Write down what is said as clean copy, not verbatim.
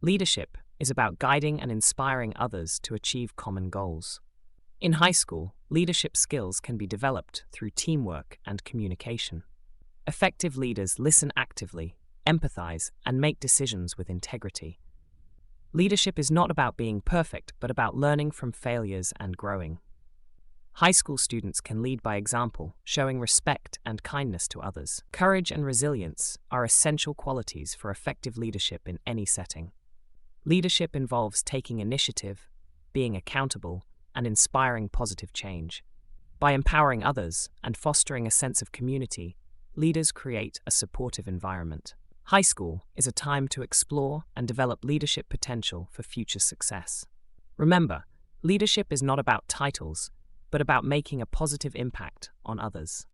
Leadership is about guiding and inspiring others to achieve common goals. In high school, leadership skills can be developed through teamwork and communication. Effective leaders listen actively, empathize, and make decisions with integrity. Leadership is not about being perfect, but about learning from failures and growing. High school students can lead by example, showing respect and kindness to others. Courage and resilience are essential qualities for effective leadership in any setting. Leadership involves taking initiative, being accountable, and inspiring positive change. By empowering others and fostering a sense of community, leaders create a supportive environment. High school is a time to explore and develop leadership potential for future success. Remember, leadership is not about titles, but about making a positive impact on others.